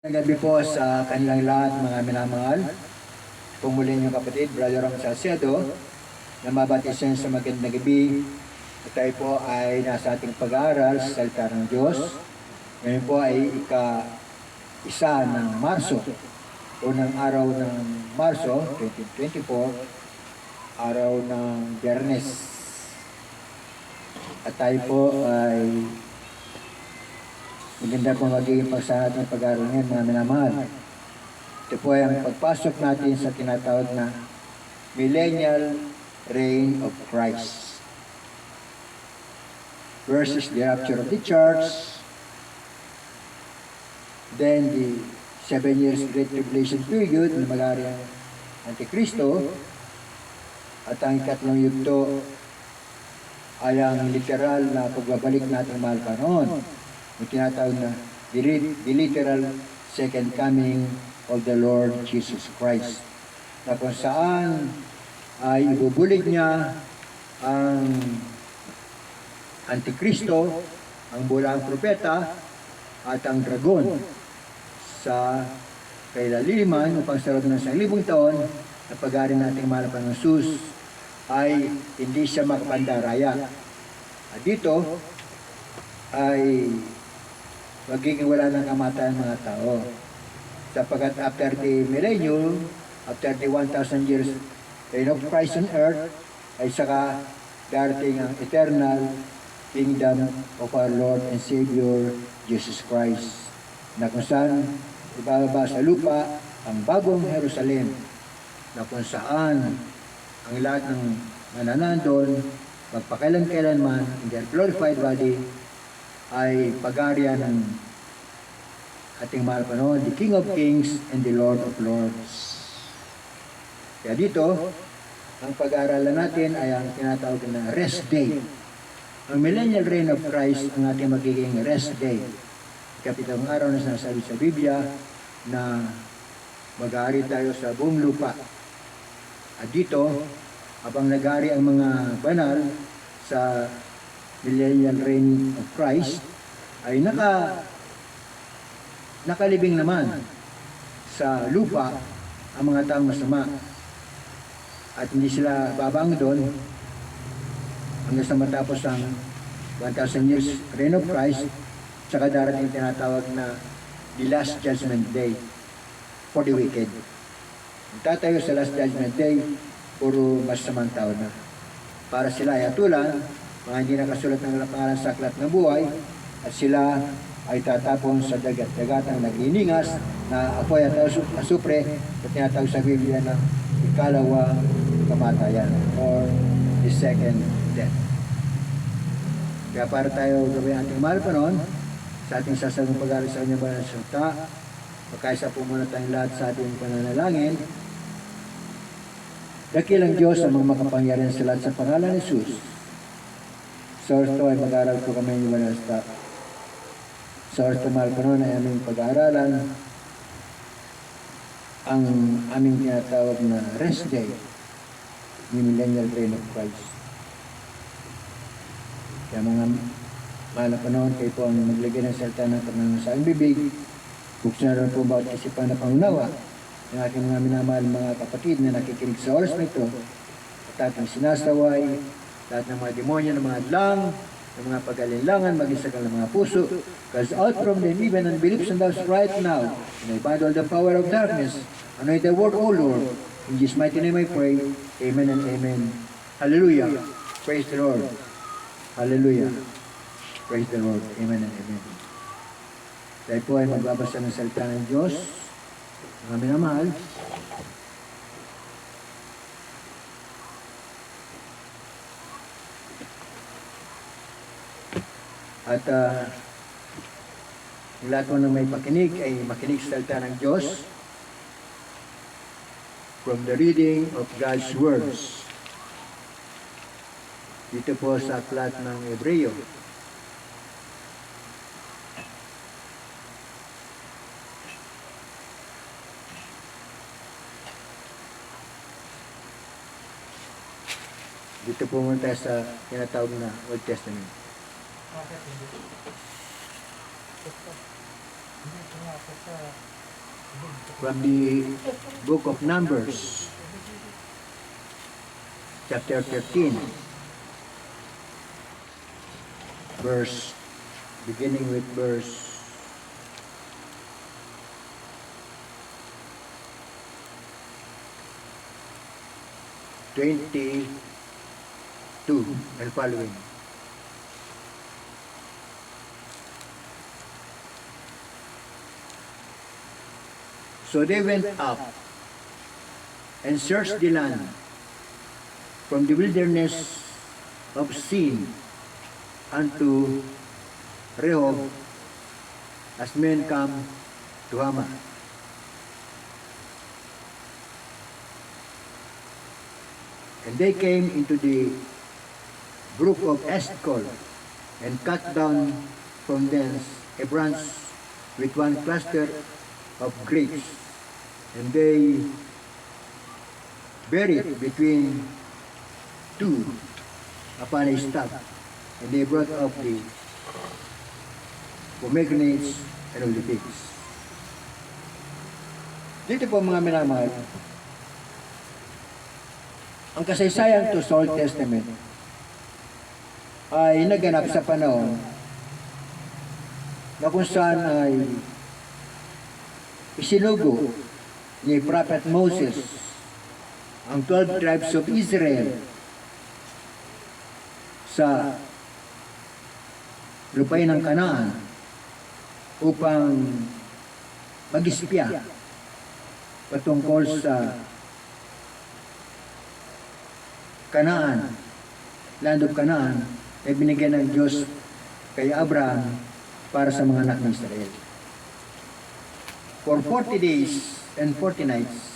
Gabi po sa kanilang lahat mga minamahal. Pumuli niyong kapatid, Brother Ram Salcedo, na mabatisan sa magandang gabi. At tayo po ay nasa ating pag-aaral sa salita ng Diyos. Ngayon po ay ika-1 ng Marso, unang araw ng Marso 2024, araw ng Biyernes. At tayo po ay maganda po magiging pagsahat ng pag-aaral ngayon, mga minamahal. Ito po ay ang pagpasok natin sa tinatawag na Millennial Reign of Christ. Versus the rapture of the church, then the 7 years Great Tribulation period na mag-aari ang Antikristo, at ang ikatlong yugto ay ang literal na pagbabalik natin mahal panahon. Yung tinatawag na the literal second coming of the Lord Jesus Christ, na kung saan ay ibubulig niya ang Antikristo, ang bulang propeta, at ang dragon sa kailaliman upang sa loob ng 1,000 taon na pag-aari nating mahal ng Jesus ay hindi siya makapandaraya. At dito ay magiging wala ng kamatayan mga tao. Sapagkat after the millennium, after the 1,000 years reign of Christ on earth, ay saka darating ang eternal kingdom of our Lord and Savior, Jesus Christ, na kung saan ibababa sa lupa ang bagong Jerusalem, na kung saan ang lahat ng mananandon, magpakailan-kailanman in their glorified body, ay pag-aarian ng ating mahal panahon, the King of Kings and the Lord of Lords. Kaya dito, ang pag-aaralan natin ay ang tinatawag na rest day. Ang millennial reign of Christ ang ating magiging rest day. Kapitang araw na sinasabi sa Biblia na mag-aari tayo sa buong lupa. At dito, habang nag-aari ang mga banal sa millennial reign of Christ, ay nakalibing naman sa lupa ang mga taong masama. At hindi sila babang doon hanggang sa matapos ang 1,000 years reign of Christ, saka darating tinatawag na the last judgment day for the wicked. Tatayo sa last judgment day, puro masamang tao na. Para sila ay atulan, mga hindi nakasulat ng pangalan sa aklat ng buhay, at sila ay tatapon sa dagat-dagatang nag-iningas na apoy at asupre na tinatawag sa Biblia ng ikalawang kamatayan or the second death. Kaya para tayo gawin ating mahal panahon sa ating sasabong pag-aaral sa kanyang banal na salita, magkaisa po muna tayong lahat sa ating pananalangin. Dakilang Diyos ang mga makapangyarihan sa lahat sa pangalan ni Jesus. Sa oras ito ay mag-aaral po kami ng banal na salita. Sa oras ito mahal panahon ay aming pag-aaralan ang aming tinatawag na rest day ni Millennial Reign of Christ. Kaya mga mahal na panahon, kayo po ang maglagay ng salita ng Panginoon sa aming bibig. Buksan na rin po bawat isipan na pangunawa ng ating mga minamahal mga kapatid na nakikinig sa oras na ito, at ating sinasaway lahat ng mga demonyo, ng mga adlang, ng mga pag-alinlangan, mag-isagal ng mga puso, cast out from them even unbeliefs and doubts right now, and I bind all the power of darkness, anoint the word, O Lord. In Jesus' mighty name I pray, amen and amen. Hallelujah. Praise the Lord. Hallelujah. Praise the Lord. Amen and amen. Dahil po ay magbabasa ng salita ng Diyos, mga minamahal. At lahat mo na may pakinig ay makinig sa salita ng Diyos from the reading of God's words. Dito po sa aklat ng Hebreo. Dito po muna tayo sa tinatawag na Old Testament. from the book of Numbers, chapter 13, beginning with verse 22 and following. So they went up and searched the land from the wilderness of Sin unto Rehob, as men come to Hamath. And they came into the brook of Eshcol and cut down from thence a branch with one cluster of grapes, and they buried it between two upon a staff, and they brought up the pomegranates and of the figs. Dito po mga minamahal, ang kasaysayan to sa Old Testament ay naganap sa panahon na kung saan ay isinugo ni Prophet Moses ang 12 tribes of Israel sa lupain ng Kanaan upang mag-ispya patungkol sa Kanaan, land of Kanaan, ay binigyan ng Diyos kay Abraham para sa mga anak ng Israel. For 40 days and 40 nights,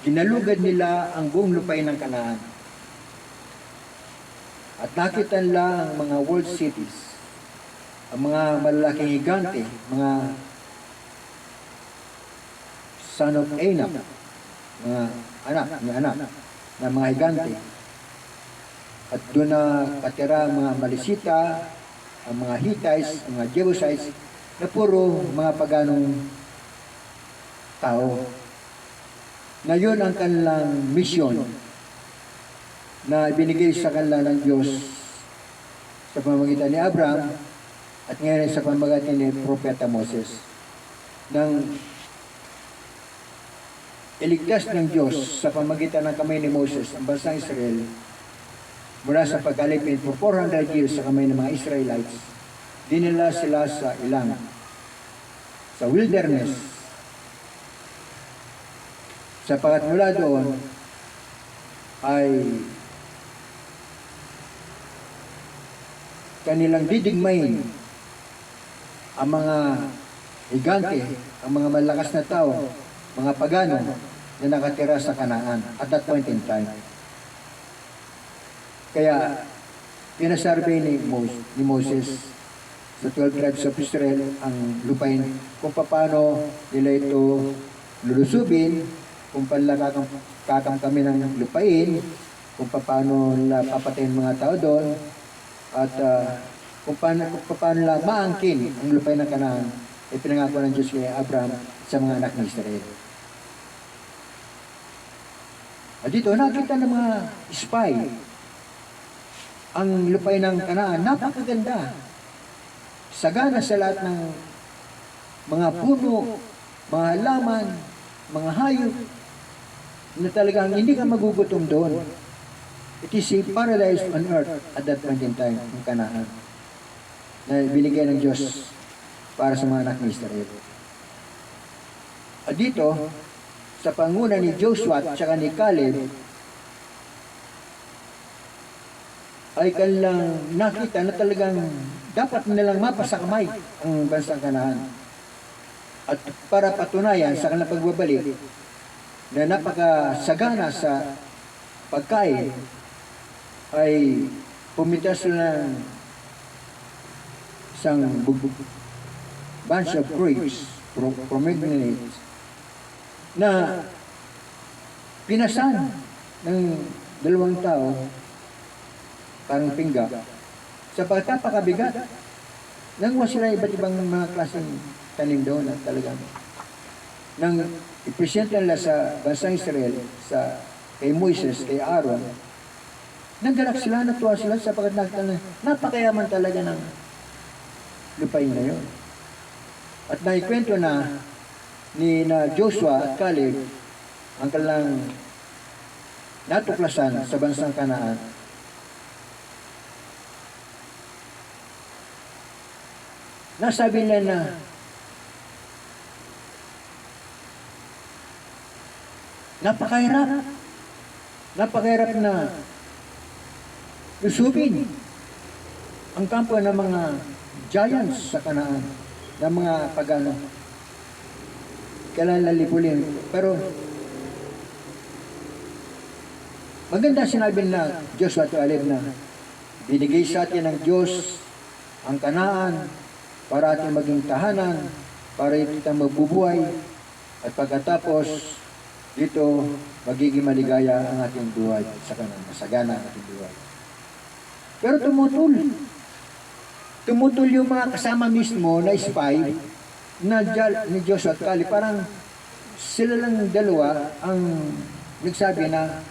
ginalugad nila ang buong lupain ng Kanaan. At nakita nila ang mga walled cities, ang mga malalaking higante, mga son of Anak, mga anak na mga higante. At doon na katira ang mga Malisita, ang mga Hittites, ang mga Jebusites, na puro mga paganong tao. Na yun ang kanilang misyon na ibinigay sa kanila ng Diyos sa pamamagitan ni Abraham at ngayon sa pamamagitan ni Propeta Moses. Nang iligtas ng Diyos sa pamamagitan ng kamay ni Moses ang bansang Israel mula sa pag-alipin for 400 years sa kamay ng mga Israelites, dinala sila sa ilang, sa wilderness. Sapagat mula doon ay kanilang didigmain ang mga higante, ang mga malakas na tao, mga pagano na nakatira sa Kanaan at that point in time. Kaya pinasarvey ni Moses sa 12 tribes of Israel ang lupain kung paano nila ito lulusubin, kung paano kakamkami ng lupain, kung paano nila papatayin mga tao doon, at kung paano nila maangkin ang lupain ng Kanaan ay pinangako ng Diyos kay Abraham sa mga anak ng Israel. At dito, nakita ng mga spy ang lupain ng Kanaan, napakaganda. Sagana sa lahat ng mga puno, mga halaman, mga hayop, na talagang hindi ka magugutom doon. It is a paradise on earth at that point in time, ng Kanaan, na binigay ng Diyos para sa mga anak ng Israel. At dito, sa panguna ni Joshua at saka ni Caleb, ay kanilang nakita na talagang dapat nilang mapasakamay ang bansang Kanaan. At para patunayan sa kanilang pagbabalik na napakasagana sa pagkain, ay pumunta sila ng isang bunch of grapes, pomegranates, na pinasan ng dalawang tao, parang pingga, sa pagkapakabigat. Nangwa sila iba't ibang mga klaseng tanim doon at talagang nang ipresenta nila sa bansang Israel, kay Moises, kay Aaron, naggalak sila, natuwa sila sapagkat nakita na napakayaman talaga ng lupain na yun. At naikwento na ni Joshua at Caleb ang kanilang natuklasan sa bansang Kanaan. Nasabi nila na napakahirap na lusubin ang kampo ng mga giants sa Kanaan, ng mga pagano. Kailangan lalipulin. Pero maganda sinabi na Joshua at Caleb na binigay sa atin ng Diyos ang Kanaan para ating maging tahanan, para ito mabubuhay, at pagkatapos dito magiging maligaya ang ating buhay sa Kanaan, masagana ang ating buhay. Pero tumutol yung mga kasama mismo na spy na ni Joshua at Caleb. Parang sila lang dalawa ang nagsabi na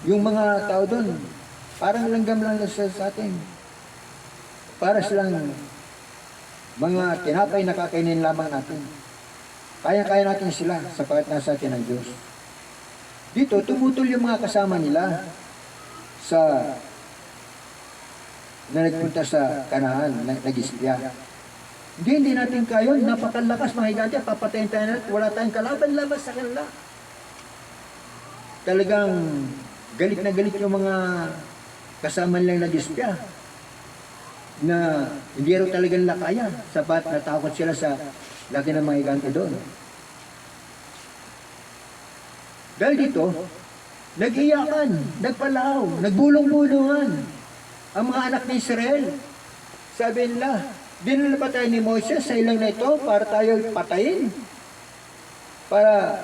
yung mga tao doon parang langgam lang sa atin. Para silang mga tinapay na kakainin lamang natin. Kaya-kaya natin sila sapagkat nasa atin ang Diyos. Dito, tumutol yung mga kasama nila na nagpunta sa Kanaan, nag-isbya. Hindi natin kayo, napakalakas mga higante, papatayin tayo natin, wala tayong kalaban-labas sa kanila. Talagang galit na galit yung mga kasama nilang nag-isbya na hindi rin talagang lakaya, sapat natakot sila sa laki ng mga higante doon. Dahil dito, nag-iyakan, nagpalaaw, nagbulong-bulungan ang mga anak ni Israel. Sabi nila, dinala pa tayo ni Moses sa ilang na ito para tayo patayin, para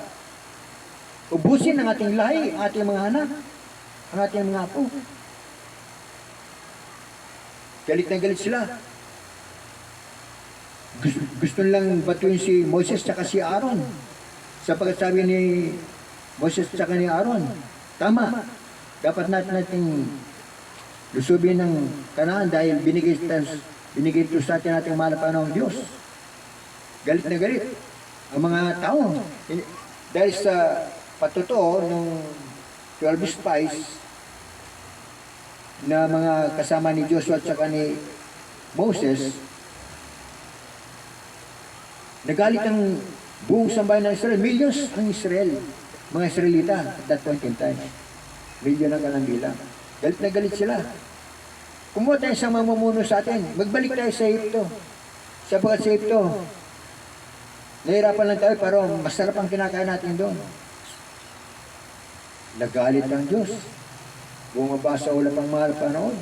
ubusin ang ating lahi, ang ating mga anak, ang ating mga apo. Galit na galit sila. Gusto lang batuin si Moses at si Aaron. Sapagkat sabi ni Moses at ni Aaron, tama, dapat natin lusubin ng Kanaan dahil binigay ito sa atin nating mahal na Panginoong Diyos. Galit na galit ang mga tao. Dahil sa patotoo ng 12 spies na mga kasama ni Joshua at saka ni Moses, nagalit ang buong sambayan ng Israel. Millions ang Israel, mga Israelita at that point in time. Milyon ang kalang bilang. Galit na galit sila. Kumuha tayo sa mamumuno sa atin. Magbalik tayo sa Egypto. Sapagkat sa Egypto, nahirapan lang tayo pero masarap ang kinakain natin doon. Nagalit ang Diyos. Bumaba sa ulap ang mahal Panginoon.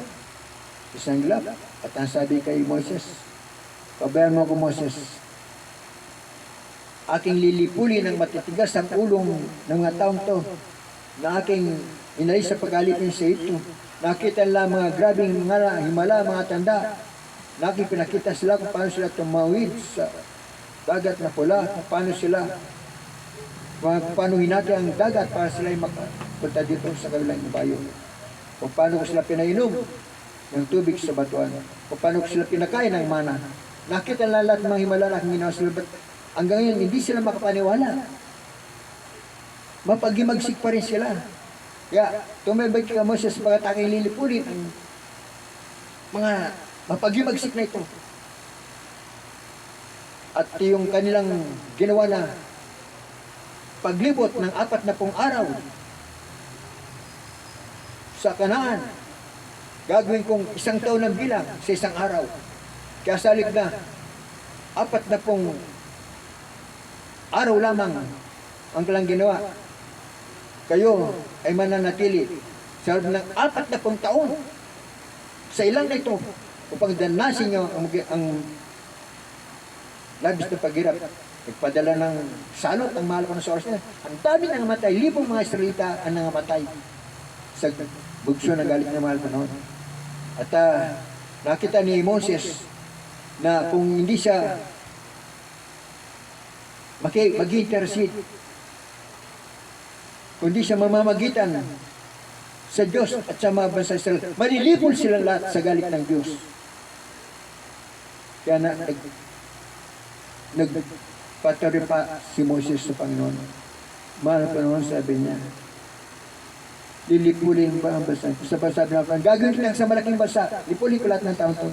Isang lap. At ang sabi kay Moses, pabayaan mo ako Moses, aking lilipuli ng matitigas ang ulong ng mga taong to na aking inalis sa pag-alitin sa ito. Nakita nila mga grabing mga himala, mga tanda. Aking pinakita sila kung paano sila tumawid sa dagat na pula, kung paano hinati ang dagat para sila makapunta dito sa kabilang bayo. Kung paano ko sila pinainom ng tubig sa batuan. Kung paano ko sila pinakain ng mana. Nakita nila lahat ng mga himala na aking ginawa sila. Hanggang ngayon, hindi sila makapaniwala. Mapagimagsik pa rin sila. Kaya, tumibay ka Moses pagkat aking lilipulin ang mga mapagimagsik na ito. At yung kanilang ginawa na paglibot ng 40 araw sa Kanaan, gagawin kong 1 taon ng bilang sa isang araw. Kaya salig na 40 araw lamang ang kalang ginawa. Kayo ay mananatili sa loob ng 40 taon sa ilang na ito upang danasin nyo ang labis na paghirap. Nagpadala ng salot ang mahal ko na source niya. Ang dami nang namatay, libong mga Israelita ang nangamatay sa bugso na galit ng mahal ko noon. At nakita ni Moses na kung hindi siya mag-intercede. Kundi siya mamamagitan sa Diyos at sa mga bansa Israel. Malilipol sila lahat sa galit ng Diyos. Kaya nagpatuloy pa si Moses sa Panginoon. Mahal pa naman sabi niya, lilipulin ba ang bansa? Sa bansa ng Panginoon, gagawin ko lang sa malaking bansa. Lipulin ko lahat ng taon to.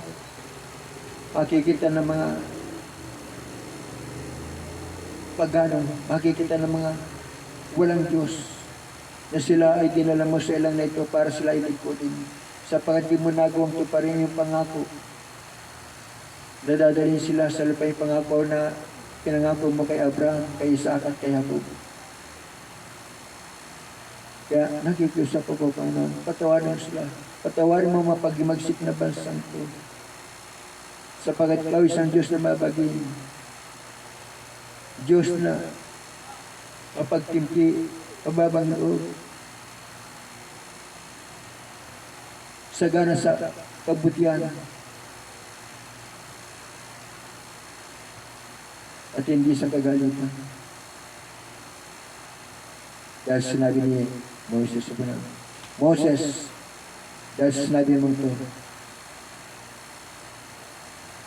Makikita ng mga pagano, makikita ng mga walang Diyos na sila ay dinala mo sa ilang na ito para sila ilipulin. Sapagat di mo nagawang tuparin yung pangako. Nadadalhin sila sa lupang pangako na pinangako mo kay Abraham, kay Isaac at kay Jacob. Kaya nakikiusap ako, Panginoon, patawarin sila. Patawarin mo mapagimagsik na bansang ito. Sapagat ikaw isang Diyos na mabagin. Diyos na mapagtimpi, mababang loob. Sagana sa kabutihan. At hindi sa kagalitan. Dahil sinabi ni Moses, Moses, dahil sinabi mo ito,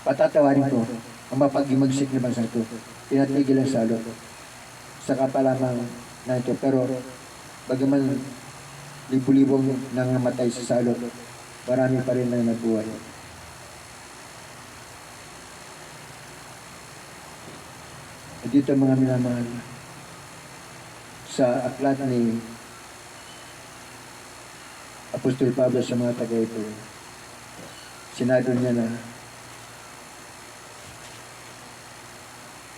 patatawarin ko ang mapag-imagsik na bansa ito. Tinatigil ang salot. Saka pa lamang na ito. Pero, bagaman libo-libong nangamatay sa salot, marami pa rin na nabuhay. At dito mga minamahal, sa aklat ni Apostol Pablo sa mga taga ito, sinabi niya na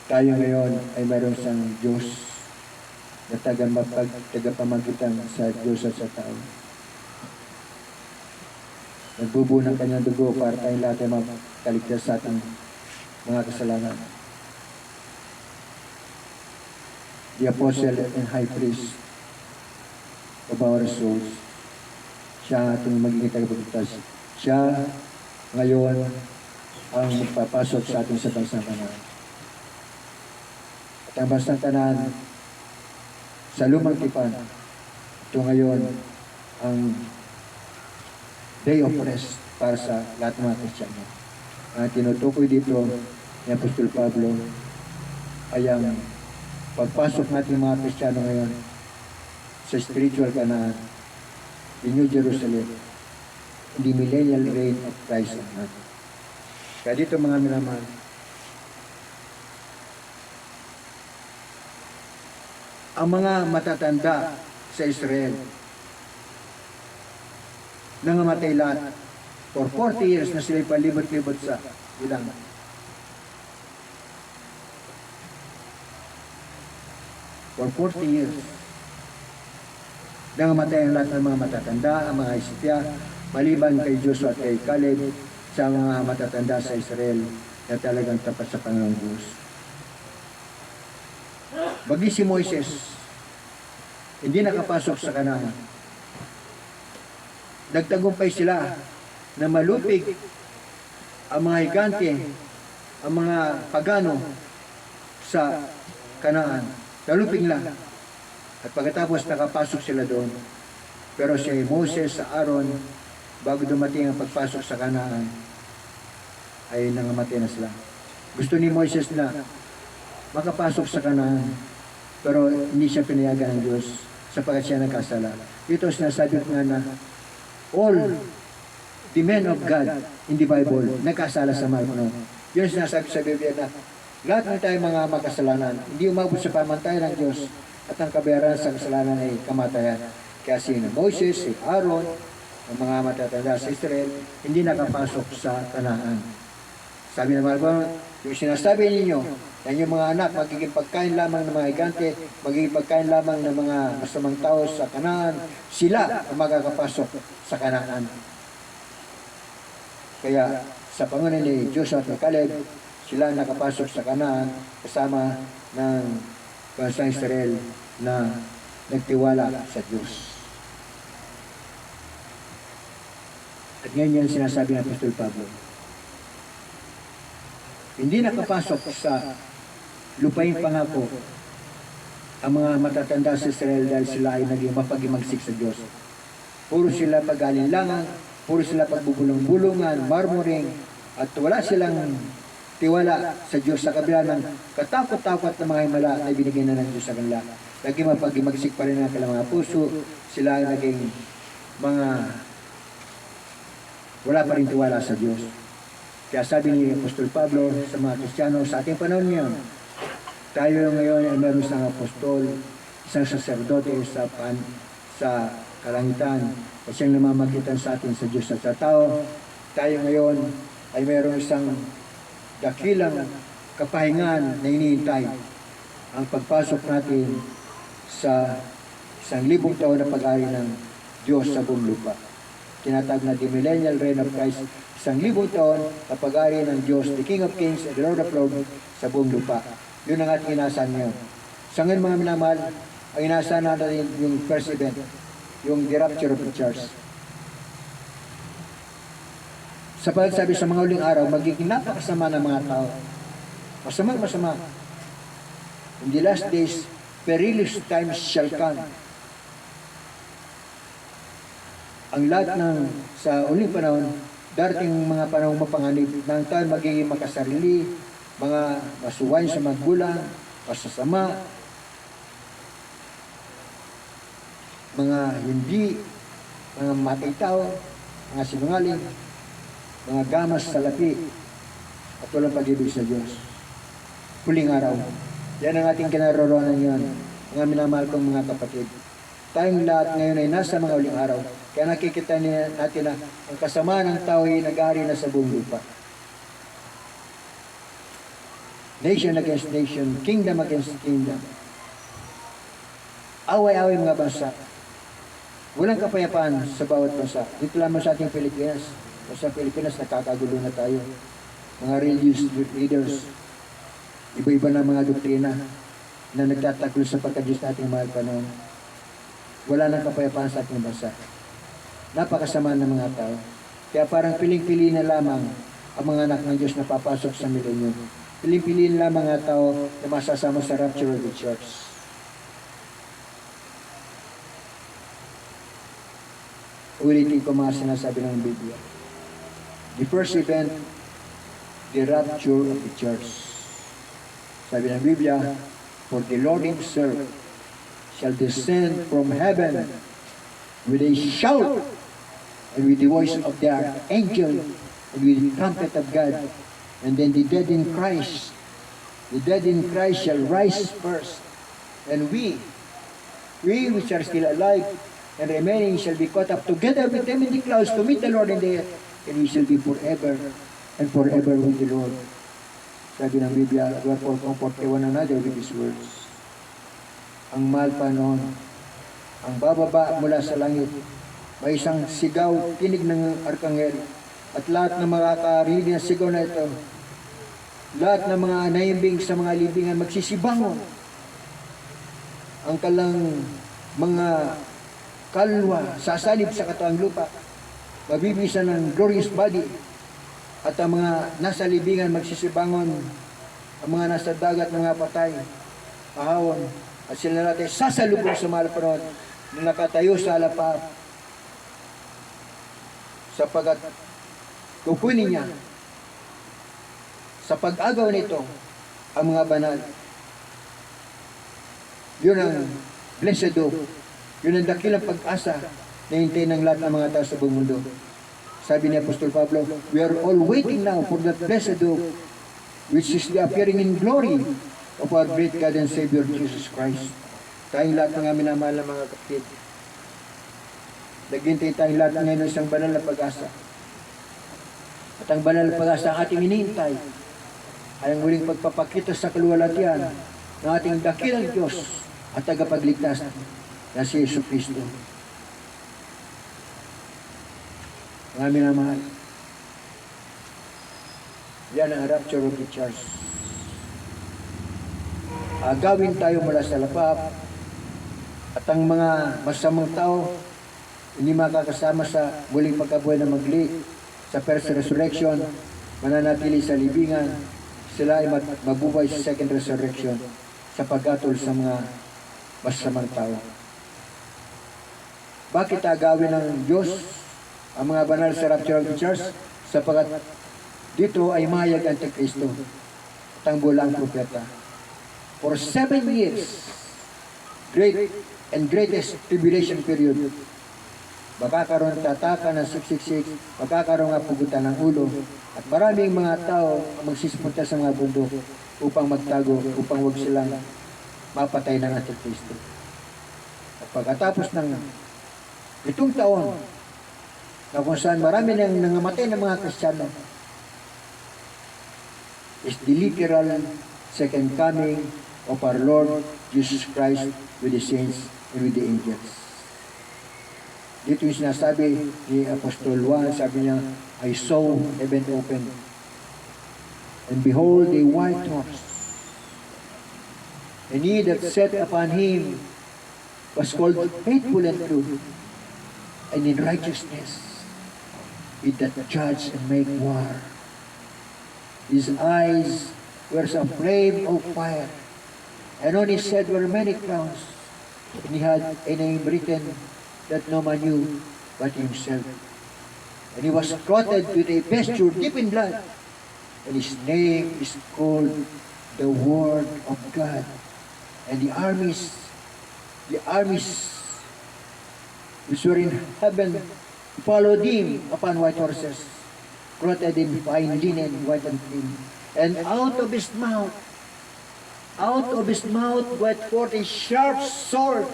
tayo ngayon ay mayroon siyang Diyos na tagapamagitan sa Diyos at sa tao. Nagbubuo ng kanyang dugo para tayong lahat ay makaligtas sa ating mga kasalanan. The Apostle and High Priest of our souls. Siya ang ating magiging tagapagligtas. Siya ngayon ang magpapasok sa ating sa bansang Kanaan. At ang bansang Kanaan sa lumang tipan, ito ngayon ang day of rest para sa lahat ng mga Kristiyano. Ang tinutukoy dito ni Apostol Pablo ay ang pagpasok natin mga Kristiyano ngayon sa spiritual Canaan, the New Jerusalem, the millennial reign of Christ on earth. Kaya dito mga minamahal, ang mga matatanda sa Israel, nangamatay lahat for 40 years na sila palibot-libot sa ilang. For 40 years. Nangamatay ang lahat ng mga matatanda, ang mga Hizkiya, maliban kay Joshua at kay Caleb, sa mga matatanda sa Israel na talagang tapat sa Panginoong Diyos. Bagi si Moises, hindi nakapasok sa Kanaan. Nagtagumpay sila na malupig ang mga higante, ang mga pagano sa Kanaan. Nalupig lang. At pagkatapos nakapasok sila doon. Pero si Moses sa Aaron, bago dumating ang pagpasok sa Kanaan, ay nangamatay na sila. Gusto ni Moses na makapasok sa Kanaan, pero hindi siya pinayagan ng Diyos sapagkat siya nagkasala. Ito sinasabi ko nga na all the men of God in the Bible nagkasala sa Panginoon. Yun sinasabi sa Biblia na lahat ng tayo mga makasalanan, hindi umabot sa pamantayan ng Diyos at ang kabayaran sa kasalanan ay kamatayan. Kaya si Moses, si Aaron, ang mga matatanda sa Israel, hindi nakapasok sa Kanaan. Sabi ng mga yung sinasabi ninyo, na yung mga anak magiging pagkain lamang ng mga higante, magiging pagkain lamang ng mga masamang tao sa Kanaan, sila ang makakapasok sa Kanaan. Kaya sa pangunan ni Joshua at Caleb, sila nakapasok sa Kanaan kasama ng bansang Israel na nagtiwala sa Diyos. At ngayon yan sinasabi ng Apostol Pablo. Hindi nakapasok sa lupain pangako ang mga matatanda sa Israel dahil sila ay naging mapag-imagsik sa Diyos. Puro sila pag-alinlangan, puro sila pagbubulong-bulungan, murmuring, at wala silang tiwala sa Diyos sa kabila ng katakot-takot na mga himala na binigay na ng Diyos sa kanila. Naging mapag-imagsik pa rin ang kanilang mga puso, sila ay naging mga wala pa rin tiwala sa Diyos. Kaya sabi ni Apostol Pablo sa mga Kristiyano sa ating panahon ngayon, tayo ngayon ay meron isang apostol, isang saserdote sa kalangitan, at siyang namamagitan sa atin sa Diyos at sa tao. Tayo ngayon ay meron isang dakilang kapahingan na hinihintay ang pagpasok natin sa 1,000 taon na pag-ari ng Diyos sa buong lupa. Tinatawag na the millennial reign of Christ, 1,000 taon na pag-ari ng Diyos, the King of Kings and the Lord of Lords sa buong lupa. Yun ang ating inaasahan ngayon. Sa ngayon mga minamahal, ang inaasahan natin yung first event, yung the rapture of the church. Sa pagsabi sa mga uling araw, magiging napakasama ng mga tao. Masama. In the last days, perilous times shall come. Ang lahat ng sa uling panahon, darating mga panahong mapanganib ng tayo magiging makasarili, mga masuwain sa magulang, masasama, mga hindi, mga matay tao, mga sinungaling, mga gamas sa lapi, at walang pag-ibig sa Diyos. Huling araw. Yan ang ating kinaroroonan ngayon, mga minamahal kong mga kapatid. Tayong lahat ngayon ay nasa mga huling araw. Kaya nakikita natin na ang kasamaan ng tao ay nag-aari na sa buong lupa. Nation against nation, kingdom against kingdom. Away-away mga bansa. Walang kapayapaan sa bawat bansa. Dito lamang sa ating Pilipinas. Sa Pilipinas, nakakagulo na tayo. Mga religious leaders, iba-iba na mga doktrina na nagtataklo sa pagka-Diyos nating mahal panahon. Wala nang kapayapaan sa ating bansa. Napakasama ng mga tao. Kaya parang piling-pili na lamang ang mga anak ng Diyos na papasok sa milenyo. Piling-pili na lamang mga tao na masasama sa rapture of the church. Ulitin ko mga sinasabi ng Biblia. The first event, the rapture of the church. Sabi ng Biblia, for the Lord Himself shall descend from heaven with a shout and with the voice of the archangel and with the trumpet of God. And then the dead in Christ shall rise first. And we which are still alive and remaining shall be caught up together with them in the clouds to meet the Lord in the air. And we shall be forever and forever with the Lord. Sabi ng Biblia, wherefore comfort one another with these words. Ang mahal pa noon, ang bababa mula sa langit, may isang sigaw, tinig ng arkanghel, at lahat ng makakarinig ng sigaw na ito, lahat ng mga naimbing sa mga libingan magsisibangon. Ang kalang mga kalwa, sasalib sa katuang lupa, mabibisan ng glorious body, at ang mga nasa libingan magsisibangon, ang mga nasa dagat ng mga patay, ahawon, at sila natin sasalubong sa mahal panahon na nakatayo sa alapap, sapagat kukunin niya sa pag-agaw nito ang mga banal. Yun ang blessed hope, yun ang dakilang pag-asa na hintay ng lahat ng mga tao sa buong mundo. Sabi ni Apostol Pablo, we are all waiting now for that blessed hope, which is the appearing in glory of our great God and Savior, Jesus Christ. Tayong lahat ng aming minamahal na mga kapatid, naghintay tayong lahat ngayon ng isang banal na pag-asa. At ang banal na pag-asa ang ating hinihintay ay ang muling pagpapakita sa kaluwalhatian ng ating dakilang Diyos at tagapagligtas na si Yesu Cristo. Mga minamahal, yan ang rapture of the church. Agawin tayo mula sa lapap, at ang mga masamang tao hindi makakasama sa muling pagkabuhay na magli, sa first resurrection, mananatili sa libingan, sila ay mabubuhay sa second resurrection sa pagkatol sa mga masasamang tao. Bakit agawin ng Diyos ang mga banal sa rapture of the church? Sapagat dito ay mayag ang Antikristo at ang bulang propeta. For 7 years, great and greatest tribulation period, magkakaroon tataka ng 666, magkakaroon nga pugutan ng ulo, at maraming mga tao magsisipunta sa mga bundok upang magtago, upang huwag silang mapatay ng Antikristo. At pagkatapos ng 7 taon, na kung saan marami nang nangamatay ng mga Kristiyano, is the literal second coming of our Lord Jesus Christ with the saints and with the angels. Dito yung sinasabi ni Apostol Juan, sabi niya, I saw heaven open, and behold a white horse, and he that sat upon him was called faithful and true, and in righteousness he doth judge and make war. His eyes were as a flame of fire, and on his head were many crowns, and he had a name written that no man knew but himself. And he was clothed with a vesture deep in blood, and his name is called the Word of God. And the armies which were in heaven followed him upon white horses, clothed in fine linen, white and clean. And out of his mouth went forth a sharp sword,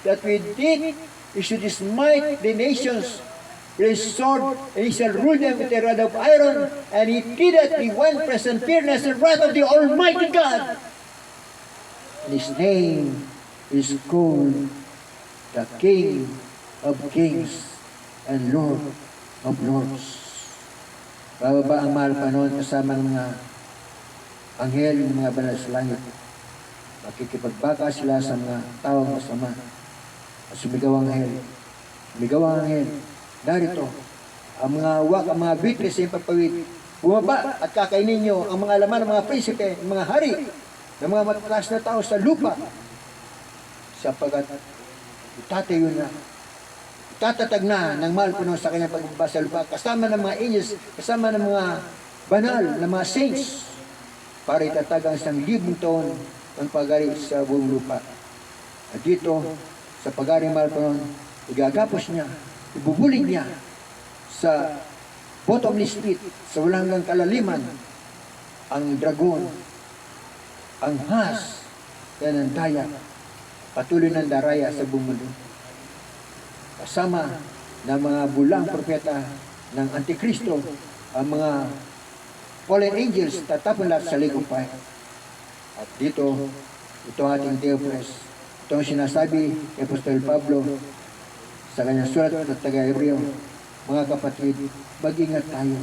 that with it he should smite the nations with his sword, and he shall rule them with a rod of iron, and he did the one present fierceness and wrath of the Almighty God. And his name is called the King of Kings and Lord of Lords. Bababa ang mahal panon kasama ng mga anghel, ng mga banal sa langit. Makikipagbaka sila sa mga taong masama. At sumigaw ang anghel. Narito, ang mga wak, ang mga bitri sa ipapawid, bumaba at kakainin nyo ang mga laman ng mga prinsipe, ng mga hari, ng mga matatas na tao sa lupa, sapagat itatayo na, itatatag na ng mahal puno sa kanyang pagbaba sa lupa, kasama ng mga angels, kasama ng mga banal, ng mga saints, para itatag ang 1,000 taon ng pag-ari sa buong lupa. At dito, sa pag-ari mahal puno, igagapos niya, ibubulig niya sa bottomless pit, sa walang hanggang kalaliman, ang dragon, ang has, yan ang daya, patuloy ng daraya sa buong mundo. Kasama ng mga bulang propeta ng Antikristo, ang mga fallen angels, tatapon lahat sa lake of fire. At dito, ito ating Theophilus, ito ang sinasabi ni Apostol Pablo sa kanyang sulat at taga-Hebreo, mga kapatid, mag-ingat tayo.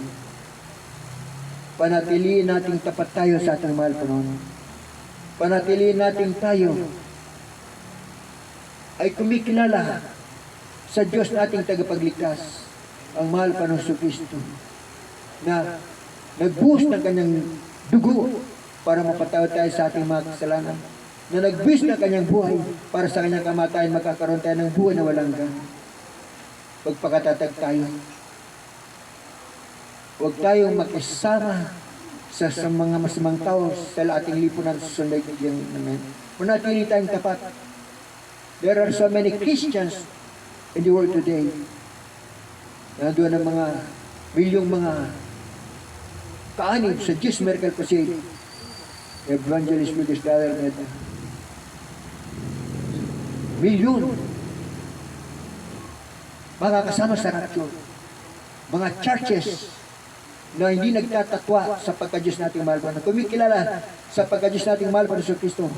Panatiliin nating tapat tayo sa ating mahal Panginoon. Panatiliin natin tayo ay kumikilala sa Diyos nating tagapagligtas, ang mahal Panginoon Kristo, na nagbuhos ng kanyang dugo para mapatawad tayo sa ating mga kasalanan, na nagbuhos ng kanyang buhay para sa kanyang kamatayan magkakaroon tayo ng buhay na walang hanggan. Pagpakatatag tayo. Huwag tayong makisama sa mga masamang tao sa ating lipunan sa sunday ng namin. Manatili tayong tapat. There are so many Christians in the world today. Nandoon ang mga milyong mga kaanib sa Jesus Miracle Crusade. Evangelist Lucas Daller Meta. Milyon mga kasama sa rapture, mga churches na hindi nagtatatwa sa pagka-Diyos nating mahal na kumikilala sa pagka-Diyos nating mahal na sa Kristo,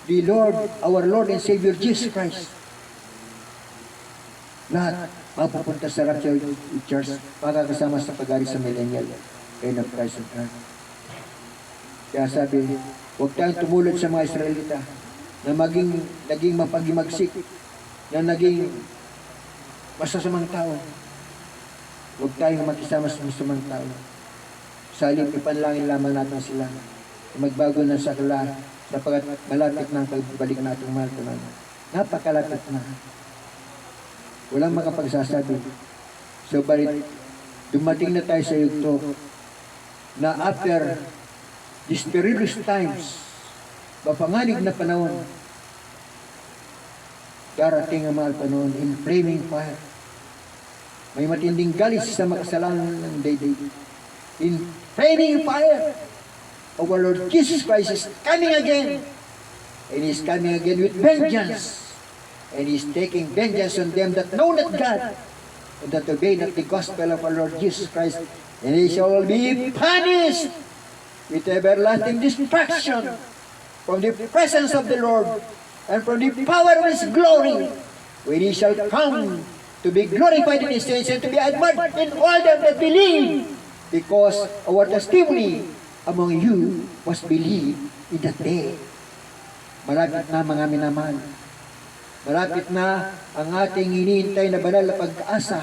the Lord, our Lord and Savior Jesus Christ. Lahat mapupunta sa rapture church, makakasama sa pag-ari sa millennial reign of Christ on earth. Kaya sabi, huwag tayong tumulad sa mga Israelita na naging mapag-imagsik, na naging masasamang tao. Huwag tayong makisama sa masamang tao. Sa halip, ipanalangin lamang natin sila. Magbago na sa kala, sapagkat malapit na ang pagbalik natin mahal ko na. Napakalapit na. Walang makapagsasabi. So, balit, dumating na tayo sa yugto na after these perilous times, mapanganib na panahon, darating ang mahal panahon in flaming fire. May matinding galis sa makasalanan ng daigdig. In flaming fire, our Lord Jesus Christ is coming again. And He is coming again with vengeance. And He is taking vengeance on them that know not God, and that obey not the gospel of our Lord Jesus Christ. And He shall be punished with everlasting destruction from the presence of the Lord and from the power of His glory, when He shall come to be glorified in His saints and to be admired in all them that believe, because our testimony among you was believed in that day. Malapit na mga minamahal. Malapit na ang ating hinihintay na banal na pag-asa.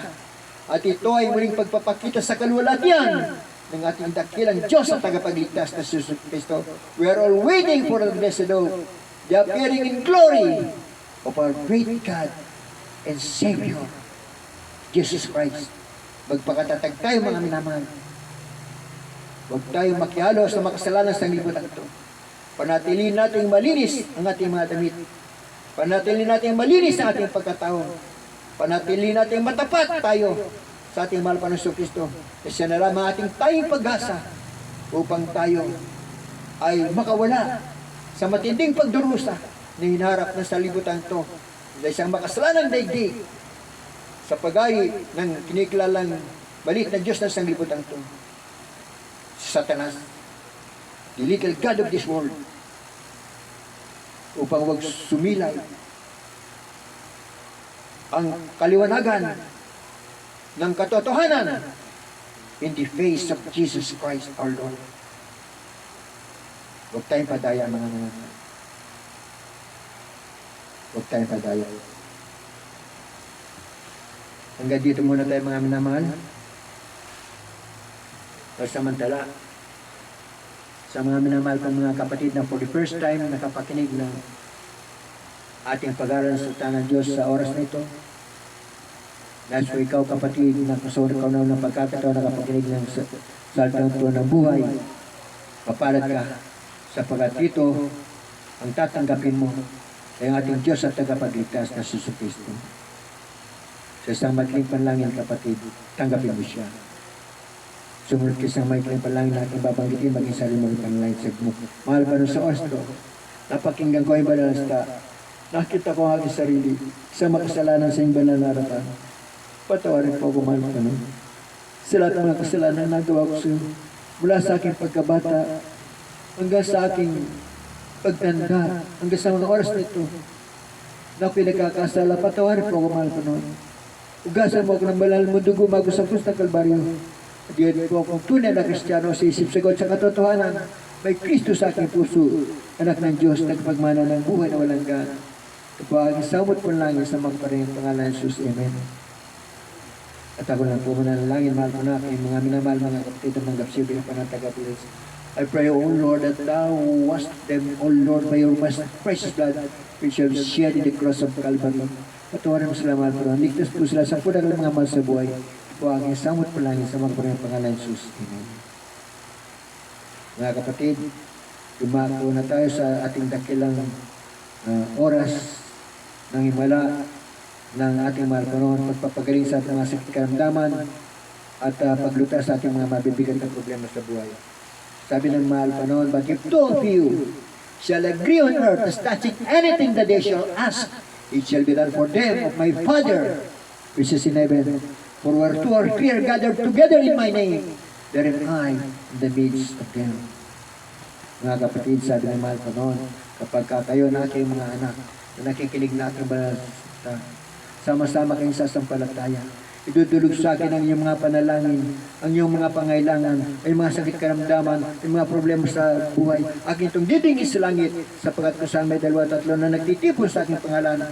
At ito ay muling pagpapakita sa kaluwalhatian ng ating dakilang Diyos at tagapagligtas na Jesus Cristo. We are all waiting for the blessed hope, the appearing in glory of our great God and Savior, Jesus Christ. Magpakatatag tayo mga minamahal. Huwag tayong makialo sa makasalanan sa libutan ito. Panatiliin natin malinis ang ating mga damit. Panatiliin natin malinis ang ating pagkatao. Panatiliin natin matapat tayo sa ating mahal na Hesus Kristo. Kasi na lamang ating tayong pag-asa upang tayo ay makawala sa matinding pagdurusa na hinaharap na sa libutan ito. Sa isang makasalanang daigdig sa pag-ayi ng kinikilalang balit na Diyos na sa libutan ito. Satanas, the little God of this world, upang wag sumilay ang kaliwanagan ng katotohanan in the face of Jesus Christ our Lord. Huwag tayong padaya mga nangyayari. Huwag tayong padaya. Hanggang dito muna tayo mga minamahal. Samantala, sa mga minamahal kong mga kapatid na for the first time nakapakinig ng ating pag-aaral sa salita ng Diyos sa oras na ito. Dahil so ikaw kapatid na kasuri ka na ng pagkakataon nakapakinig ng salita ng buhay, papalad ka sapagkat ito ang tatanggapin mo ay ang ating Diyos at tagapagligtas na Jesus Cristo. Sa isang matling panlangin kapatid, tanggapin mo siya. Sumunod ka sa may panalangin natin babanggitin maging sarili mo ng panalangin sa mo. Mahal pa nun sa oras to, napakinggan ko ang banal na salita. Nakita ko ang aking sarili sa makasalanan sa iyong banal na harapan. Patawarin po ako mahal pa nun. Sa lahat ng mga kasalanan na nagawa ko sa iyo, mula sa aking pagkabata hanggang sa aking pagtanda, hanggang sa mga oras na ito, na ako'y nagkakasala, patawarin po ako mahal pa nun. Ugasan mo ako ng banal mo dugo bago sa krus ng Kalbaryo. Diyan po akong tunay na Kristiyano sa isip sagot sa katotohanan. May Kristo sa aking puso, anak ng Diyos, nagpagmana ng buhay na walang gana. Ito po ang samot po langin sa magparing pangalan ng Jesus. Amen. At ako lang po muna ng langin, mahal ko na kayo, mga minamahal, mga kapatid ng gapsibi ng panatagapilis. I pray, O Lord, that Thou washed them, O Lord, by Your most precious blood, which you have shed in the cross of Calvary. Patawarin mo sila, mahal ko na. Ligtas po sila sa punang ng mga mahal sa buhay. Po ang samot palangin sa mga pangalan ng Jesus. Amen. Mga kapatid, dumako na tayo sa ating dakilang oras ng himala ng ating mahal panahon, pagpapagaling sa ating mga sakit karamdaman at paglutas sa ating mga mabibigat na problema sa buhay. Sabi ng mahal panahon, but if two of you shall agree on earth as touching anything that they shall ask, it shall be done for them of my Father which is in heaven. For where two or three are gathered together in my name, there am I in the midst of them. Mga kapatid, sabi ng mahal pa noon, kapag kayo na aking mga anak, na nakikinig na aking banal, sama-sama kayong sasampalataya. Idudulog sa akin ang iyong mga panalangin, ang iyong mga pangailangan, ay mga sakit karamdaman, ay mga problema sa buhay. Akin itong didingin sa langit, sapagkat kung saan may 2-3 na nagtitipon sa aking pangalan,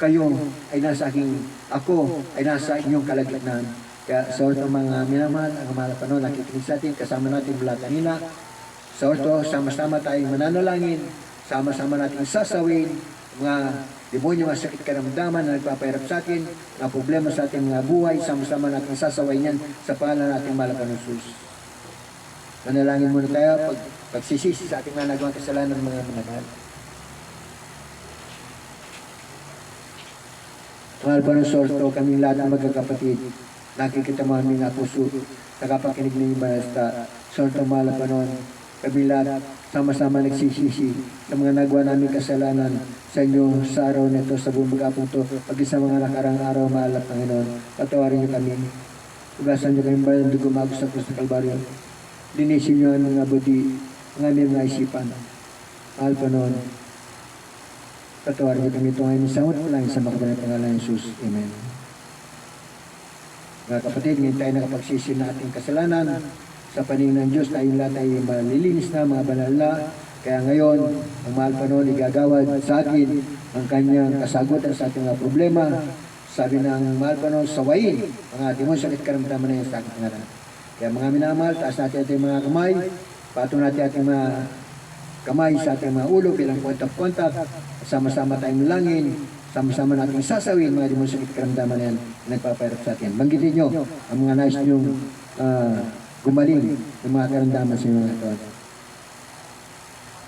kayo ay nasa aking, ako ay nasa inyong kalagitnaan. Kaya sa orto mga minamahal, ang mahal pa noon, nakikinig sa atin, kasama natin mula kanina. Sa orto, sama-sama tayong mananalangin, sama-sama natin sasawin, mga demonyo, mga sakit karamdaman na nagpapahirap sa atin, mga problema sa ating mga buhay, sama-sama natin sasaway niyan sa pangalan nating mahal pa ng Jesus. Manalangin muna tayo, pagsisisi sa ating mga nagawang kasalanan mga minamahal. Mahal pa ng sorto, kaming lahat ng magkakapatid, nakikita mo aming puso, nakapakinig ng ibanasta, sorto mahal pa nun, kaming lahat, sama-sama nagsisisi sa mga nagawa namin kasalanan sa inyo sa araw nito, sa buong magapong to, pag sa mga nakarang araw, mahal at Panginoon, patawarin niyo kami, ugasan niyo kami ba ng dugo magos sa krus ng Kalbaryo, linisin niyo ang mga budi, ang aming mga isipan, mahal pa nun, patawarin niyo kami ito ngayon sa lang sa makabalang pangalan ng Jesus. Amen. Mga kapatid, ngayon tayo nakapagsisi na ating kasalanan sa paningin ng Diyos. Tayong lahat ay malilinis na, mga banal na. Kaya ngayon, ang mahal pa noon igagawad sa atin ang kanyang kasagutan sa ating mga problema. Sabi ng mahal pa noon, sawayin ang ating mo sakit karamdaman na yung sakit ngaran. Kaya mga minamahal, taas natin ating mga kamay, patong natin ating mga kamay sa ating mga ulo bilang point of contact, sama-sama tayong langin, sama-sama natin sasawin mga demon sakit karamdaman na yan na nagpapahirap sa atin. Banggitin nyo ang mga nais nyong gumaling ng mga karamdaman sa inyo mga ito.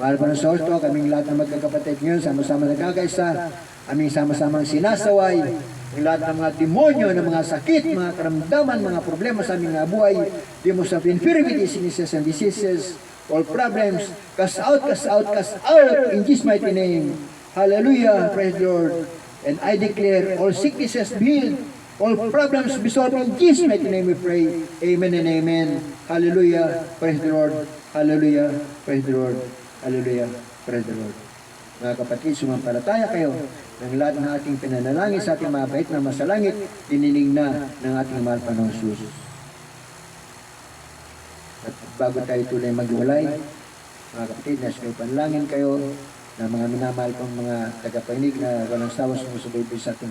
Mahal pa ng sorto, kaming lahat ng magkakapatid ngayon, sama-sama nagkakaisa, aming sama-samang sinasaway, ang lahat ng mga demonyo, ng mga sakit, mga karamdaman, mga problema sa aming mga buhay, demons of infirmities, sicknesses and diseases, all problems, cast out, cast out, cast out, in Jesus' mighty name. Hallelujah, praise the Lord. And I declare all sicknesses be healed, all problems be solved in Jesus' mighty name we pray. Amen and amen. Hallelujah, praise the Lord. Hallelujah, praise the Lord. Hallelujah, praise the Lord. Mga kapatid, sumampalataya kayo ng lahat ng ating pinanalangin sa ating mga bait na masalangit, dininig na ng ating mahal pa ng Jesus. At bago tayo tuloy maghiwalay, mga kapatid, nasa kayo panalangin kayo na mga minamahal kong mga tagapanig na walang sawa sumusubaybay sa ating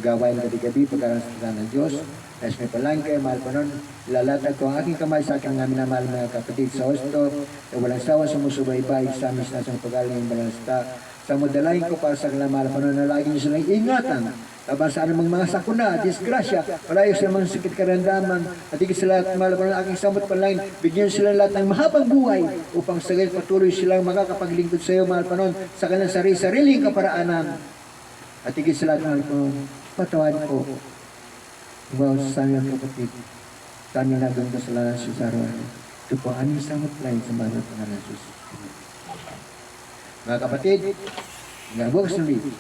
gawain gabi-gabi pagkakaroon ng Diyos. Nais may palangin kayo, mahal pa nun, lalatag ko ang aking kamay sa aking mga minamahal mga kapatid sa hosto na walang sawa sumusubaybay sa amis na sa pagaling ng balansta. Sa modalain ko para sa kanilang mahal pa nun na lagi niyo silang ingatan laban sa anumang mga sakuna, disgrasya, malayo sa mga sakit karandaman, at higit sa lahat, mahal pa ng aking samot panalangin, bigyan sila lahat ng mahabang buhay upang sa gayon patuloy silang makakapaglingkod sa iyo, mahal pa nun, sa kanilang sariling kaparaanan. At higit sa lahat, mahal pa nun, patawarin ko. Wow, sa aming kapatid, sa aming nagawang kasalanan sa araw-araw. Ito po aming samot panalangin sa mga pangalan ng Jesus. Mga kapatid, nagbukas ng bibig.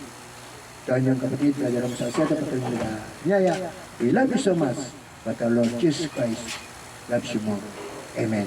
Ito ang kapatid, Brother Ramos Salcedo, patuloy nila. We love you so much, but our Lord Jesus Christ loves you more. Amen.